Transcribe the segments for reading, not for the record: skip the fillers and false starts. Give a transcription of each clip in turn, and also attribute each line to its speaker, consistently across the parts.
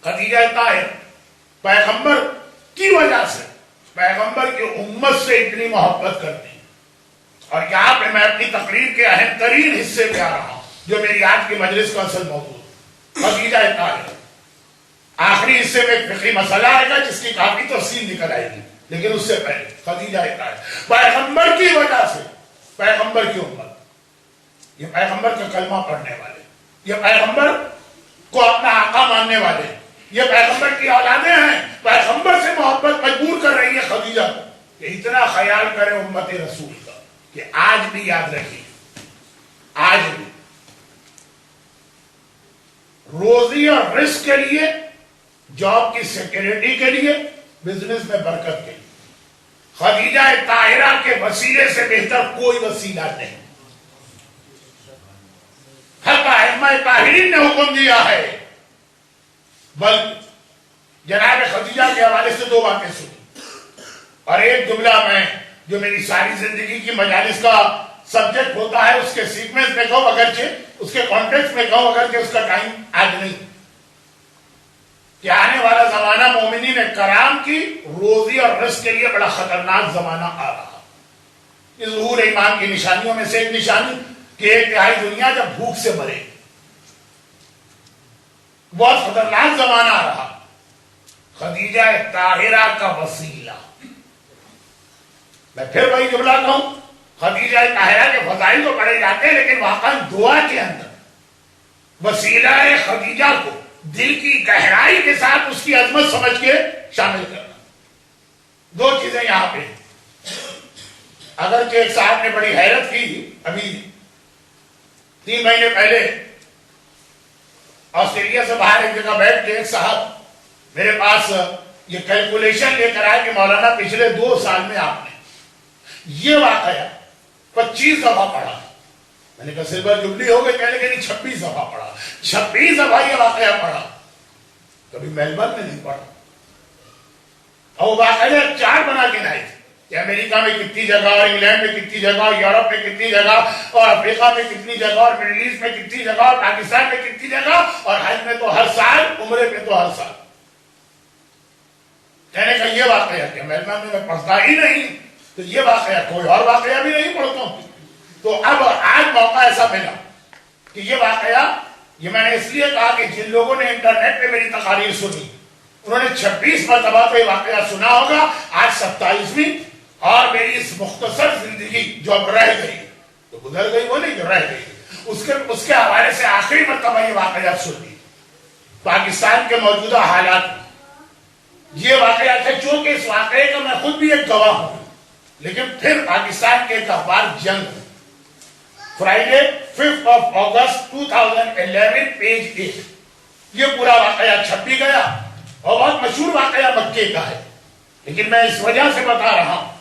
Speaker 1: خدیجہ طاہر پیغمبر کی وجہ سے، پیغمبر کی امت سے اتنی محبت کرتی ہیں. اور یہاں پہ میں اپنی تقریر کے اہم ترین حصے پہ آ رہا ہوں جو میری آج کی مجلس کا اصل موضوع ہے. خدیجہ طاہر آخری حصے میں ایک فقہی مسئلہ آئے گا جس کی کافی تفصیل نکل آئے گی، لیکن اس سے پہلے خدیجہ طاہر پیغمبر کی وجہ سے، پیغمبر کی امت، یہ پیغمبر کا کلمہ پڑھنے والے، یہ پیغمبر کو اپنا آقا ماننے والے، یہ پیغمبر کی اولادیں ہیں، پیغمبر سے محبت مجبور کر رہی ہے خدیجہ کو کہ اتنا خیال کرے امت رسول کا کہ آج بھی یاد رکھیے، آج بھی روزی اور رزق کے لیے، جاب کی سیکیورٹی کے لیے، بزنس میں برکت کے لیے خدیجہ طاہرہ کے وسیلے سے بہتر کوئی وسیلہ نہیں. حق ائمہ طاہرین نے حکم دیا ہے. بلکہ جناب خدیجہ کے حوالے سے دو باتیں سنی اور ایک جملہ میں جو میری ساری زندگی کی مجالس کا سبجیکٹ ہوتا ہے اس کے سیکوینس میں کہوں اگرچہ اس کے کانٹیکس میں کہوں اگرچہ اس کا ٹائم آج نہیں، کہ آنے والا زمانہ مومنین کرام کی روزی اور رزق کے لیے بڑا خطرناک زمانہ آ رہا. یہ ظہور ایمان کی نشانیوں میں سے ایک نشانی کہ ایک تہائی دنیا جب بھوک سے مرے، بہت خطرناک زمانہ آ رہا. خدیجہ طاہرہ کا وسیلہ، میں پھر وہی جملہ کہوں، خدیجہ طاہرہ کے فضائل تو پڑھے جاتے ہیں لیکن واقعا دعا کے اندر وسیلہ خدیجہ کو دل کی گہرائی کے ساتھ اس کی عظمت سمجھ کے شامل کرنا. دو چیزیں یہاں پہ، اگرچہ ایک صاحب نے بڑی حیرت کی، ابھی 3 مہینے پہلے آسٹریلیا سے باہر ایک جگہ بیٹھ کے ایک صاحب میرے پاس یہ کیلکولیشن لے کر آئے کہ مولانا پچھلے 2 سال میں آپ نے یہ واقعہ 25 دفعہ پڑھا. میں نے کہا سلور جبلی ہو گئی، کہنے کہ نہیں 26 دفعہ پڑھا. 26 دفعہ یہ واقعہ پڑھا. کبھی میلبرن میں نہیں پڑھا. اور واقعہ 4 بنا کے لائے تھے کہ امریکہ میں کتنی جگہ، اور انگلینڈ میں کتنی جگہ، اور یورپ میں کتنی جگہ، اور افریقہ میں کتنی جگہ، اور مڈل ایسٹ میں کتنی جگہ، اور پاکستان میں کتنی جگہ، اور حج میں تو ہر سال، عمرے میں تو ہر سال. کہنے کا یہ واقعہ کہ میلبرن میں پڑھتا ہی نہیں، تو یہ واقعہ کوئی اور واقعہ بھی نہیں پڑھتا ہوں. تو اب آج موقع ایسا ملا کہ یہ واقعہ، یہ میں نے اس لیے کہا کہ جن لوگوں نے انٹرنیٹ پہ میری تقاریر سنی انہوں نے 26 مرتبہ تو یہ واقعہ سنا ہوگا، آج 27ویں، اور میری اس مختصر زندگی جو اب رہ گئی، تو گزر گئی وہ نہیں، جو رہ گئی، اس کے حوالے سے آخری مرتبہ یہ واقعہ سنی. پاکستان کے موجودہ حالات میں یہ واقعہ تھا، چونکہ اس واقعے کا میں خود بھی ایک گواہ ہوں، لیکن پھر پاکستان کے ایک اخبار جنگ، فرائیڈے 5 اگست 2011 پیج 1، یہ پورا واقعہ چھپ بھی گیا اور بہت مشہور واقعہ مکے کا ہے. لیکن میں اس وجہ سے بتا رہا ہوں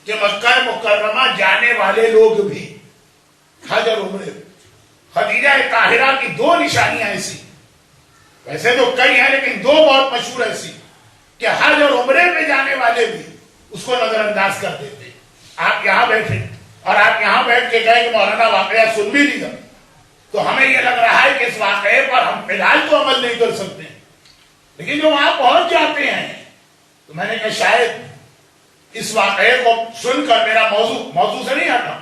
Speaker 1: کہ مکہ مکرمہ جانے والے لوگ بھی حج اور عمرے، خدیجہ طاہرہ کی 2 نشانیاں ایسی، ویسے تو کئی ہیں لیکن 2 بہت مشہور ایسی کہ حج اور عمرے پہ جانے والے بھی اس کو نظر انداز کر دیتے. آپ یہاں بیٹھے اور آپ یہاں بیٹھ کے گئے کہ مولانا واقعہ سن بھی لیا، تو ہمیں یہ لگ رہا ہے کہ اس واقعے پر ہم فی الحال تو عمل نہیں کر سکتے، لیکن جو وہاں پہنچ جاتے ہیں تو میں نے کہا شاید اس واقعے کو سن کر میرا موضوع سے نہیں ہٹا.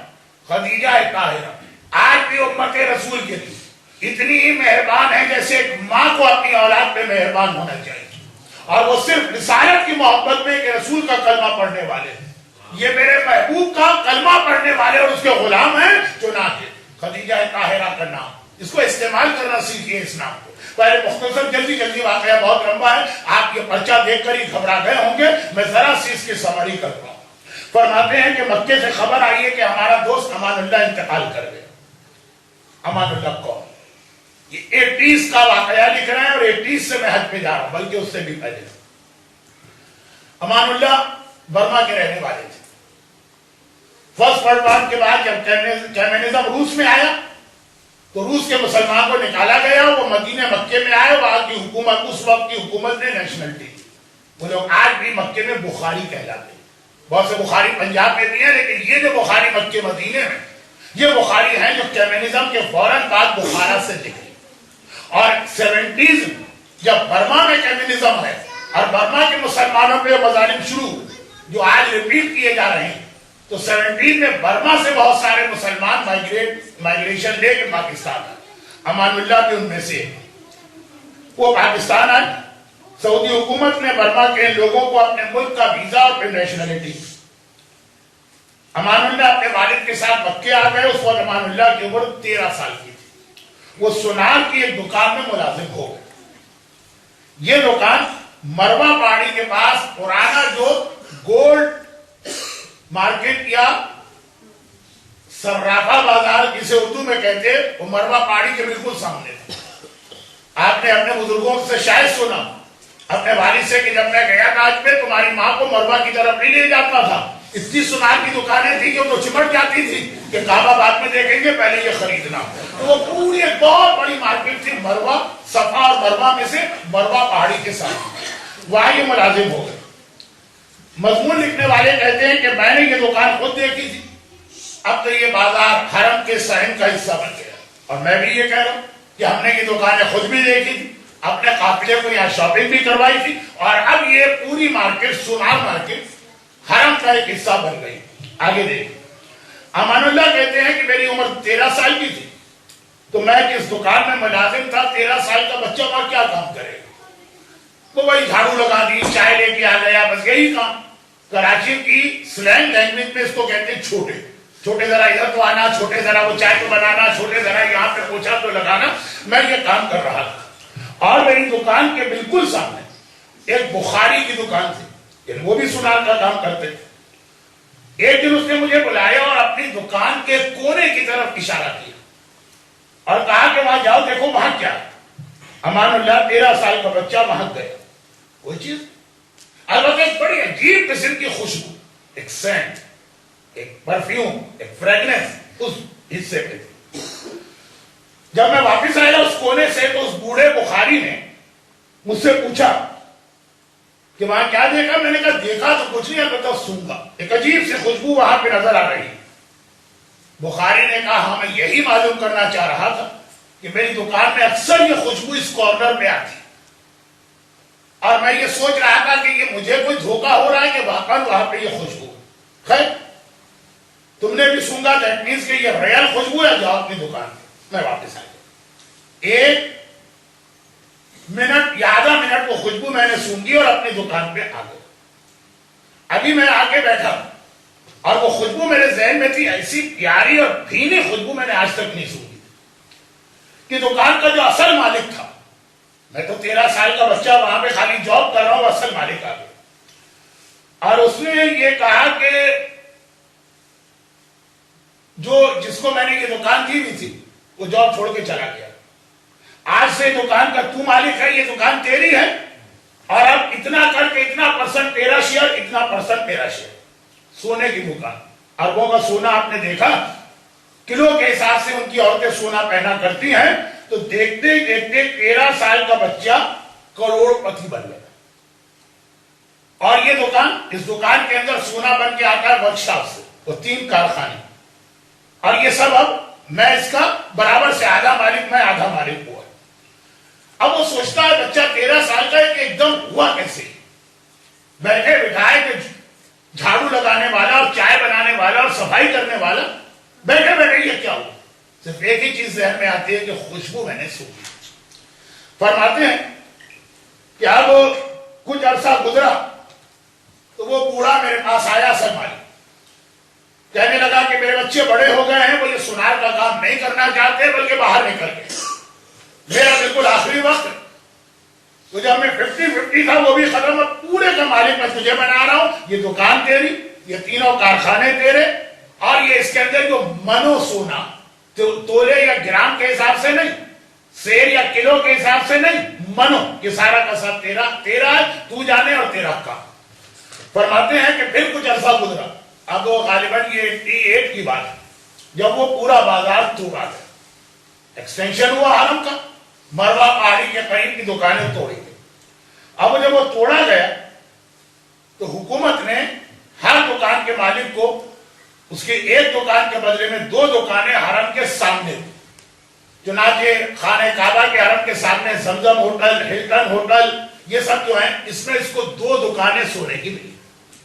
Speaker 1: خدیجہ طاہرہ آج بھی امت رسول کے لیے اتنی ہی مہربان ہے جیسے ایک ماں کو اپنی اولاد پہ مہربان ہونا چاہیے، اور وہ صرف رسالت کی محبت میں کہ رسول کا کلمہ پڑھنے والے ہیں، یہ میرے محبوب کا کلمہ پڑھنے والے اور اس کے غلام ہیں. چنانچہ خدیجہ طاہرہ کا نام، اس کو استعمال کرنا سیکھیے اس نام کو. پہلے مختصر جلدی واقعہ بہت لمبا ہے، آپ یہ پرچہ دیکھ کر ہی گھبرا گئے ہوں گے، میں ذرا سی اس کی سمری کرتا ہوں. فرماتے ہیں کہ مکے سے خبر آئی ہے کہ ہمارا دوست امان اللہ انتقال کر گیا. امان اللہ کون؟ یہ 80 کا واقعہ لکھ رہے ہیں اور 80 سے میں حج پہ جا رہا ہوں، بلکہ اس سے بھی پہلے. امان اللہ برما کے رہنے والے تھے. فرسٹ ورلڈ وار کے بعد جب کمیونزم روس میں آیا تو روس کے مسلمان کو نکالا گیا، وہ مدینہ مکے میں آئے. وہاں کی حکومت، اس وقت کی حکومت نے نیشنلٹی، وہ لوگ آج بھی مکے میں بخاری کہلاتے ہیں. بہت سے بخاری پنجاب میں بھی ہیں، لیکن یہ جو بخاری مکے مدینے میں، یہ بخاری ہیں جو کمیونزم کے فوراً بعد بخارا سے نکلی. اور 70s جب برما میں کمیونزم ہے اور برما کے مسلمانوں پہ مظالم شروع جو آج ریپیٹ کیے جا رہے ہیں، تو 17 میں برما سے بہت سارے مسلمان مائگریشن لے کے پاکستان آئے، امان اللہ بھی ان میں سے وہ پاکستان آئے۔ سعودی حکومت نے برما کے لوگوں کو اپنے ملک کا ویزا اور پھر نیشنلٹی، امان اللہ اپنے والد کے ساتھ مکے آ گئے۔ اس وقت امان اللہ کی عمر 13 سال کی تھی۔ وہ سونار کی ایک دکان میں ملازم ہو گئے۔ یہ دکان مروا پہاڑی کے پاس پرانا جو گولڈ مارکیٹ یا سرافہ بازار جسے اردو میں کہتے ہیں، وہ مروا پہاڑی کے بالکل سامنے تھا۔ آپ نے اپنے بزرگوں سے شاید سنا، اپنے والد سے، کہ جب میں گیا تھا آج میں تمہاری ماں کو مروا کی طرف نہیں لے جاتا تھا، اتنی سونار کی دکانیں تھی کہ وہ چمٹ جاتی تھی کہ کعبہ بعد میں دیکھیں گے، پہلے یہ خریدنا۔ تو وہ پوری ایک بہت بڑی مارکیٹ تھی مروا، صفا اور مروا میں سے مروا پہاڑی کے ساتھ، وہاں یہ ملازم ہو گئے۔ مضمون لکھنے والے کہتے ہیں کہ میں نے یہ دکان خود دیکھی تھی، اب تو یہ بازار حرم کے صحن کا حصہ بن گیا، اور میں بھی یہ کہہ رہا ہوں کہ ہم نے یہ دکانیں خود بھی دیکھی تھی، اپنے قافلے کو یہاں شاپنگ بھی کروائی تھی، اور اب یہ پوری مارکیٹ، سونار مارکیٹ، حرم کا ایک حصہ بن گئی۔ آگے دیکھیں، امان اللہ کہتے ہیں کہ میری عمر 13 سال کی تھی، تو میں جس دکان میں ملازم تھا، 13 سال کا بچہ وہاں کیا کام کرے گا؟ وہ وہی جھاڑو لگا دی، چائے لے کے آ گیا، بس یہی کام۔ کراچی کی سلینگ لینگویج میں اس کو کہتے ہیں چھوٹے چھوٹے، ذرا ادھر تو آنا، چھوٹے ذرا وہ چائے تو بنانا، چھوٹے ذرا یہاں پہ پوچھا تو لگانا۔ میں یہ کام کر رہا تھا، اور میری دکان کے بالکل سامنے ایک بخاری کی دکان تھی، وہ بھی سونار کا کام کرتے تھے۔ ایک دن اس نے مجھے بلایا اور اپنی دکان کے کونے کی طرف اشارہ کیا اور کہا کہ وہاں جاؤ، دیکھو وہاں کیا ہے۔ امان اللہ 13 سال کا بچہ وہاں گیا، کوئی چیز، البتہ ایک بڑی عجیب قسم کی خوشبو، ایک سینٹ، ایک پرفیوم، ایک فریگننس اس حصے پہ تھی۔ جب میں واپس آیا اس کونے سے، تو اس بوڑھے بخاری نے مجھ سے پوچھا کہ وہاں کیا دیکھا؟ میں نے کہا دیکھا تو کچھ نہیں، البتہ سونگا، ایک عجیب سی خوشبو وہاں پہ نظر آ رہی۔ بخاری نے کہا ہاں، میں یہی معلوم کرنا چاہ رہا تھا کہ میری دکان میں اکثر یہ خوشبو اس کارنر پہ آتی، اور میں یہ سوچ رہا تھا کہ یہ مجھے کوئی دھوکہ ہو رہا ہے کہ واقعا وہاں پہ یہ خوشبو ہے۔ خیر، تم نے بھی سونگا، دیٹ مینس کہ یہ ریئل خوشبو ہے، جاؤ اپنی دکان پہ۔ میں واپس آ گیا، 1 منٹ یا آدھا منٹ وہ خوشبو میں نے سونگی اور اپنی دکان پہ آ گیا۔ ابھی میں آ کے بیٹھا اور وہ خوشبو میرے ذہن میں تھی، ایسی پیاری اور بھینی خوشبو میں نے آج تک نہیں سونگی کہ دکان کا جو اصل مالک تھا، میں تو 13 سال کا بچہ وہاں پہ خالی جاب کر رہا ہوں، اصل مالک آ گیا، اور اس نے یہ کہا کہ جس کو میں نے یہ دکان دی ہوئی تھی وہ جاب چھوڑ کے چلا گیا، آج سے دکان کا تو مالک ہے، یہ دکان تیری ہے، اور اب اتنا کر کے اتنا پرسنٹ تیرا شیئر، اتنا پرسنٹ میرا شیئر۔ سونے کی دکان، اربوں کا سونا آپ نے دیکھا، کلو کے حساب سے ان کی عورتیں سونا پہنا کرتی ہیں، تو دیکھتے دیکھتے 13 سال کا بچہ کروڑ پتی بن گیا۔ اور یہ دکان، اس دکان کے اندر سونا بن کے آتا ہے ورک شاپ سے، وہ 3 کارخانے، اور یہ سب اب میں اس کا برابر سے آدھا مالک، میں آدھا مالک ہوا۔ اب وہ سوچتا ہے بچہ 13 سال کا ہے کہ ایک دم ہوا کیسے؟ بیٹھے بٹھائے کہ جھاڑو لگانے والا اور چائے بنانے والا اور صفائی کرنے والا، بیٹھے بیٹھے یہ کیا ہوا؟ صرف ایک ہی چیز ذہن میں آتی ہے کہ خوشبو میں نے سونگی۔ فرماتے ہیں کہ اب کچھ عرصہ گزرا تو وہ بوڑھا میرے پاس آیا، اصل مالک، کہنے لگا کہ میرے بچے بڑے ہو گئے ہیں، وہ یہ سونار کا کام نہیں کرنا چاہتے بلکہ باہر نکل گئے، میرا بالکل آخری وقت، تو جب میں 50-50 تھا وہ بھی ختم، اب پورے کا مالک میں تجھے بنا رہا ہوں، یہ دکان تیری، یہ تینوں کارخانے تیرے، اور یہ اس کے اندر جو منو سونا، تولے یا گرام کے حساب سے نہیں، سیر یا کلو کے حساب سے نہیں، منو، یہ سارا کا سب تیرا ہے، تو جانے اور تیرا کام۔ فرماتے ہیں کہ پھر کچھ عرصہ گزرا، اب وہ غالباً یہ 88 کی بات ہے، جب وہ پورا بازار توڑا گیا، ایکسٹینشن ہوا حرم کا، مروا پہاڑی کے قریب کی دکانیں توڑی گئی۔ اب جب وہ توڑا گیا تو حکومت نے ہر دکان کے مالک کو اس کی ایک دکان کے بدلے میں 2 دکانیں حرم کے سامنے دی، چنانچہ خانہ کعبہ کے حرم کے سامنے زمزم ہوٹل، ہلٹن ہوٹل، یہ سب جو ہیں اس میں اس کو 2 دکانیں سونے کی ملی.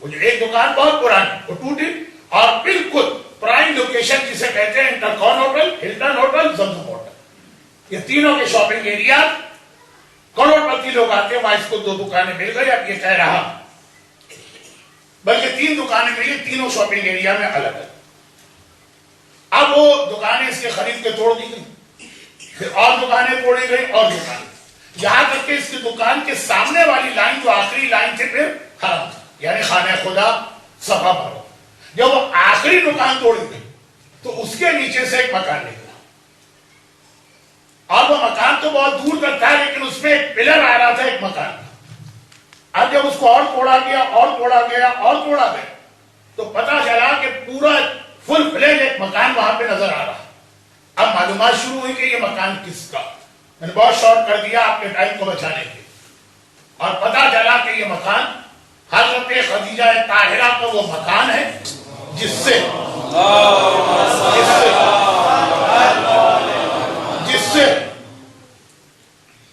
Speaker 1: وہ جو ایک دکان بہت پرانی وہ ٹوٹی، اور بالکل پرائم لوکیشن جسے کہتے ہیں انٹرکون ہوٹل، ہلٹن ہوٹل، زمزم ہوٹل، یہ تینوں کے شاپنگ ایریا، کروڑ پتی لوگ آتے ہیں وہاں. اس کو 2 دکانیں مل گئی. اب یہ کہہ رہا بلکہ 3 دکانیں ملی، تینوں شاپنگ ایریا میں الگ الگ. اب وہ دکانیں اس کے خرید کے توڑ دی گئی، پھر اور دکانیں توڑی گئی اور دکانیں، یہاں تک کہ اس کی دکان کے سامنے والی لائن جو آخری لائن تھی پھر حرم تھا، یعنی خانہ خدا صفا مروا. جب وہ آخری دکان توڑی گئی تو اس کے نیچے سے ایک مکان نکلا، اور وہ مکان تو بہت دور تک تھا لیکن اس میں ایک پلر آ رہا تھا ایک مکان کا. اب جب اس کو اور توڑا گیا اور توڑا گیا اور توڑا گیا تو پتا چلا کہ پورا فل فلیج ایک مکان وہاں پہ نظر آ رہا. اب معلومات شروع ہوئی کہ یہ مکان کس کا. میں نے بہت شارٹ کر دیا آپ کے ٹائم کو بچانے کے، اور پتا چلا کہ یہ مکان حضرت خدیجہ طاہرہ کا وہ مکان ہے جس سے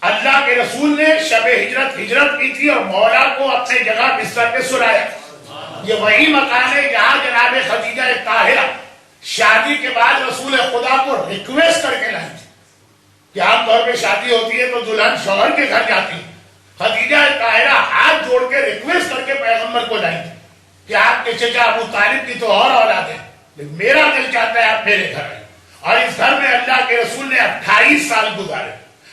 Speaker 1: اللہ کے رسول نے شب ہجرت کی تھی اور مولا کو اپنے جگہ بستر پہ سلایا. یہ وہی مکان ہے جہاں جناب خدیجہ طاہرہ شادی کے بعد رسول خدا کو ریکویسٹ کر کے لائی تھی کہ عام طور پہ شادی ہوتی ہے تو دلہن شوہر کے گھر جاتی ہے. خدیجہ طاہرہ ہاتھ جوڑ کے ریکویسٹ کر کے پیغمبر کو لائی تھی کہ آپ کے چچا ابو طالب کی تو اور اولاد ہے لیکن میرا دل چاہتا ہے آپ میرے گھر آئیں. اور اس گھر میں اللہ کے رسول نے 28 سال گزارے.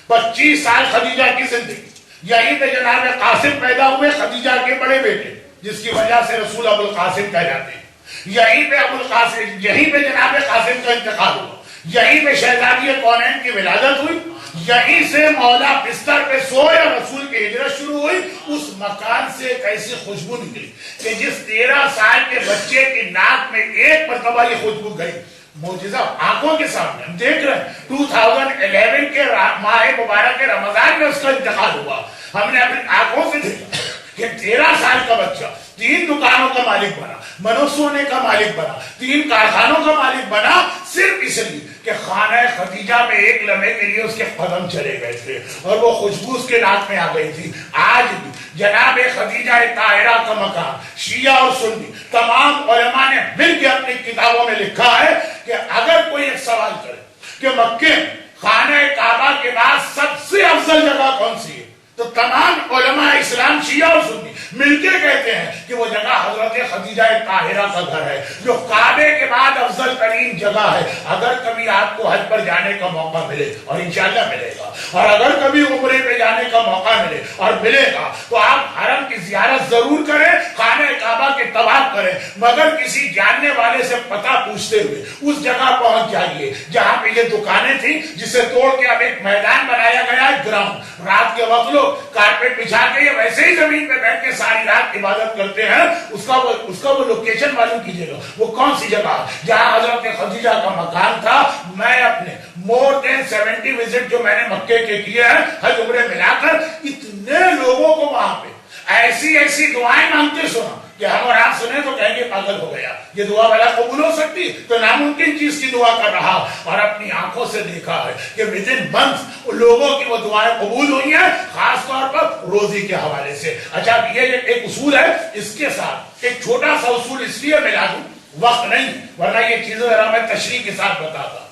Speaker 1: 25 سال خدیجہ کی زندگی. یہیں پہ جناب قاسم پیدا ہوئے، خدیجہ کے بڑے بیٹے، جس کی وجہ سے رسول ابو القاسم کہہ جاتے ہیں. یہیں پہ ابو القاسم، یہیں پہ جناب قاسم کا انتقال ہوا. یہیں پہ شہزادی کونین کی ولادت ہوئی. یہیں سے مولا بستر پہ سوئے اور رسول کی ہجرت شروع ہوئی. اس مکان سے ایک ایسی خوشبو نکلی کہ جس 13 سال کے بچے کی ناک میں ایک مرتبہ یہ خوشبو گئی. معجزہ آنکھوں کے سامنے ہم دیکھ رہے ہیں. 2011 کے ماہ مبارک رمضان میں اس کا انتقال ہوا. ہم نے اپنی آنکھوں سے دیکھا کہ 13 سال کا بچہ 3 دکانوں کا مالک بنا، منوسونے کا مالک بنا، 3 کارخانوں کا مالک بنا، صرف اس لیے کہ خانہ خدیجہ میں ایک لمحے کے لیے اس کے قدم چلے گئے تھے اور وہ خوشبو اس کے ناک میں آ گئی تھی. آج بھی جناب خدیجہ طاہرہ کا مقام شیعہ اور سنی تمام علماء نے مل کے اپنی کتابوں میں لکھا ہے کہ اگر کوئی ایک سوال کرے کہ مکے خانہ کعبہ کے بعد سب سے افضل جگہ کون سی ہے تو تمام علماء اسلام شیعہ اور سنی مل کے کہتے ہیں کہ وہ جگہ حضرت خدیجہ طاہرہ کا گھر ہے جو کعبے کے بعد افضل ترین جگہ ہے. اگر کبھی آپ کو حج پر جانے کا موقع ملے اور انشاءاللہ ملے گا، اور اگر کبھی عمرے پہ جانے کا موقع ملے اور ملے گا تو آپ حرم کی زیارت ضرور کریں، خانہ کعبہ کے طواف کریں، مگر کسی جاننے والے سے پتہ پوچھتے ہوئے اس جگہ پہنچ جائیے جہاں پہ یہ دکانیں تھیں جسے توڑ کے اب ایک میدان بنایا گیا ہے، گراؤنڈ. رات کے وقت لوگ کارپیٹ بچھا کے یہ ویسے ہی زمین پہ بیٹھ کے ساری رات عبادت کرتے ہیں. اس کا وہ لوکیشن معلوم کیجیے گا وہ کون سی جگہ جہاں حضرت خدیجہ کا مکان تھا. میں اپنے مور دین 70 وزٹ جو میں نے مکے کے کیے ہیں حج عمرے ملا کر، اتنے لوگوں کو وہاں پہ ایسی دعائیں مانگتے سنا کہ ہم اور آپ سنیں تو کہیں گے پاگل ہو گیا، یہ دعا بھلا قبول ہو سکتی؟ تو ناممکن چیز کی دعا کر رہا اور اپنی آنکھوں سے دیکھا ہے کہ ودن منتھ لوگوں کی وہ دعائیں قبول ہوئی ہیں، خاص طور پر روزی کے حوالے سے. اچھا یہ ایک اصول ہے، اس کے ساتھ ایک چھوٹا سا اصول اس لیے ملا دوں، وقت نہیں ورنہ یہ چیزیں ذرا میں تشریح کے ساتھ بتاتا.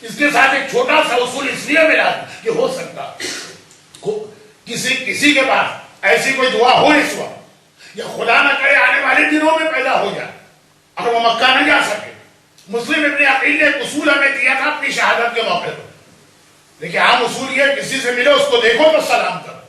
Speaker 1: اس کے ساتھ ایک چھوٹا سا اصول اس لیے ملا دوں کہ ہو سکتا کسی کے پاس ایسی کوئی دعا ہو اس وقت یا خدا نہ کرے آنے والے دنوں میں پیدا ہو جائے اور وہ مکہ نہ جا سکے. مسلم ابن عقیل نے ایک اصول ہمیں دیا تھا اپنی شہادت کے موقع پر. دیکھیں عام اصول یہ کسی سے ملے اس کو دیکھو تو سلام کرو.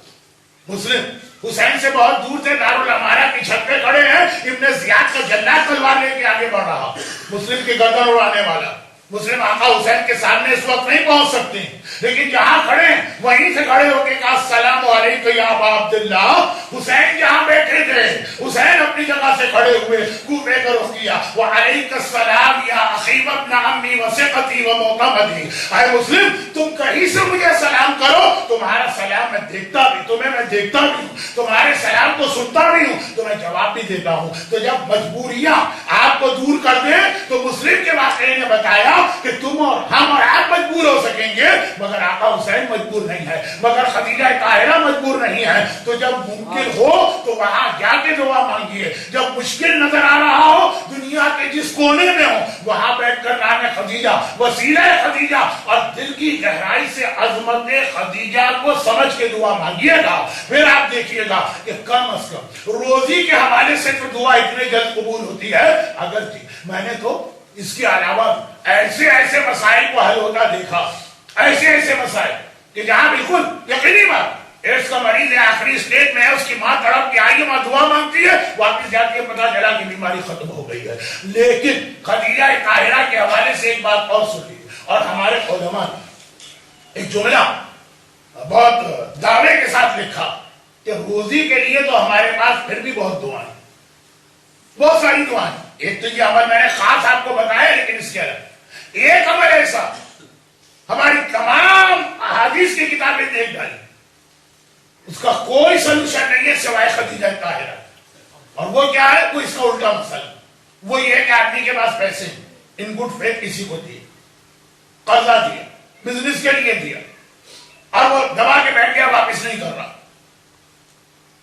Speaker 1: مسلم حسین سے بہت دور تھے، دارالامارہ کی چھت پہ کھڑے ہیں، ابن زیاد کا جلاد تلوار لے کے آگے بڑھ رہا، مسلم کی گردن اڑانے والا. مسلم آقا حسین کے سامنے اس وقت نہیں پہنچ سکتے لیکن جہاں کھڑے ہیں وہیں سے کھڑے ہو کے کہا السلام علیکم یا ابا عبداللہ. حسین جہاں بیٹھے تھے حسین اپنی جگہ سے کھڑے ہوئے کوفے کا رخ کیا، وعلیک السلام یا اخی وابن عمی وثقتی ومعتمدی. اے مسلم تم کہیں سے مجھے سلام کرو، تمہارا سلام میں دیکھتا بھی، تمہیں میں دیکھتا بھی ہوں، تمہارے سلام کو سنتا بھی ہوں، تو میں جواب بھی دیتا ہوں. تو جب مجبوریاں آپ کو دور کر دے تو مسلم کے واقعے نے بتایا کہ تم اور ہم اور آپ مجبور ہو سکیں گے مگر آقا حسین مجبور نہیں ہے، مگر خدیجہ طاہرہ مجبور نہیں ہے. تو جب ممکن ہو تو وہاں جا کے دعا مانگیے، جب مشکل نظر آ رہا ہو دنیا کے جس کونے میں ہو وہاں بیٹھ کر نام خدیجہ، وسیلہ خدیجہ اور دل کی گہرائی سے عظمت خدیجہ کو سمجھ کے دعا مانگیے گا. پھر آپ دیکھیے گا کہ کم از کم روزی کے حوالے سے تو دعا اتنے جلد قبول ہوتی ہے. اگر میں نے تو اس کے علاوہ ایسے ایسے مسائل کو حل ہوتا دیکھا، ایسے ایسے مسائل کہ جہاں بالکل یقینی بات ایڈس کا مریض ہے، آخری اسٹیج میں ہے، اس کی ماں تڑپ کے آئی ہے، ماں دعا مانگتی ہے، واپس جاتی ہے پتہ چلا کہ بیماری ختم ہو گئی ہے. لیکن خدیجہ طاہرہ کے حوالے سے ایک بات اور سنی، اور ہمارے علماء نے ایک جملہ بہت دعوے کے ساتھ لکھا کہ روزی کے لیے تو ہمارے پاس پھر بھی بہت دعائیں، بہت ساری دعائیں. ایک تو یہ عمل میں نے خاص آپ کو بتایا، لیکن اس کے علاوہ ایک عمل ایسا ہماری تمام احادیث کی کتابیں دیکھ ڈالی، اس کا کوئی سلوشن نہیں ہے سوائے خدیجہ طاہرہ. اور وہ کیا ہے؟ وہ اس کا الٹا مسئلہ، وہ یہ ہے کہ آدمی کے پاس پیسے ان گڈ فیتھ کسی کو دیے، قرضہ دیا، بزنس کے لیے دیا، اور وہ دبا کے بیٹھ گیا، واپس نہیں کر رہا.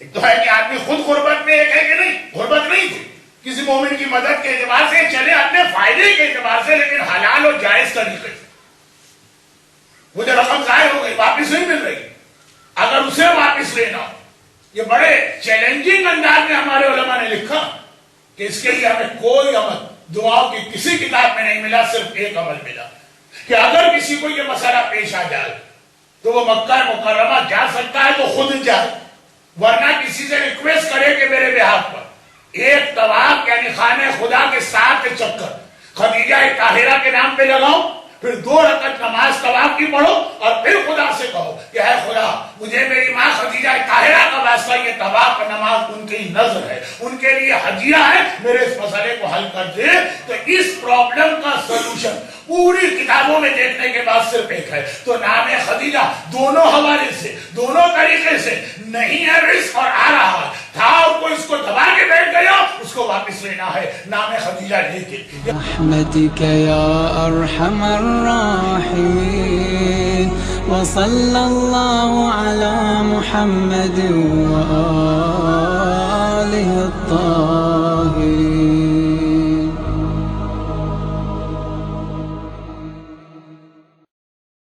Speaker 1: ایک تو ہے کہ آدمی خود غربت میں، ایک ہے کہ نہیں غربت نہیں تھی، کسی مومن کی مدد کے اعتبار سے چلے، اپنے فائدے کے اعتبار سے، لیکن حلال اور جائز طریقے سے. وہ جو رقم ظاہر ہو گئی واپس نہیں مل رہی، اگر اسے واپس لینا ہو، یہ بڑے چیلنجنگ انداز میں ہمارے علماء نے لکھا کہ اس کے لیے ہمیں کوئی عمل دعاؤں کی کسی کتاب میں نہیں ملا، صرف ایک عمل ملا کہ اگر کسی کو یہ مسئلہ پیش آ جائے تو وہ مکہ مکرمہ جا سکتا ہے تو خود جائے، ورنہ کسی سے ریکویسٹ کرے کہ میرے بہاف پر ایک طواف یعنی خانہ خدا کے 7 چکر خدیجہ طاہرہ کے نام پہ لگاؤ، پھر 2 رکعت نماز طواف کی پڑھو، اور پھر خدا سے کہو کہ اے خدا مجھے میری ماں خدیجہ طاہرہ کا واسطہ، یہ طواف کا نماز ان کی نذر ہے، ان کے لیے ہدیہ ہے، میرے اس مسئلے کو حل کر دے. تو اس پرابلم کا سولوشن پوری کتابوں میں دیکھنے کے بعد صرف ایک ہے. تو نام خدیجہ دونوں حوالے سے، دونوں طریقے سے نہیں ہے رزق اور آ رہا ہے، تھا اور کوئی اس کو دبا کے بیٹھ گیا، اس کو واپس لینا ہے. نام خدیجہ لے کے
Speaker 2: رحمتك يا أرحم الراحمين وصلى الله على محمد وآله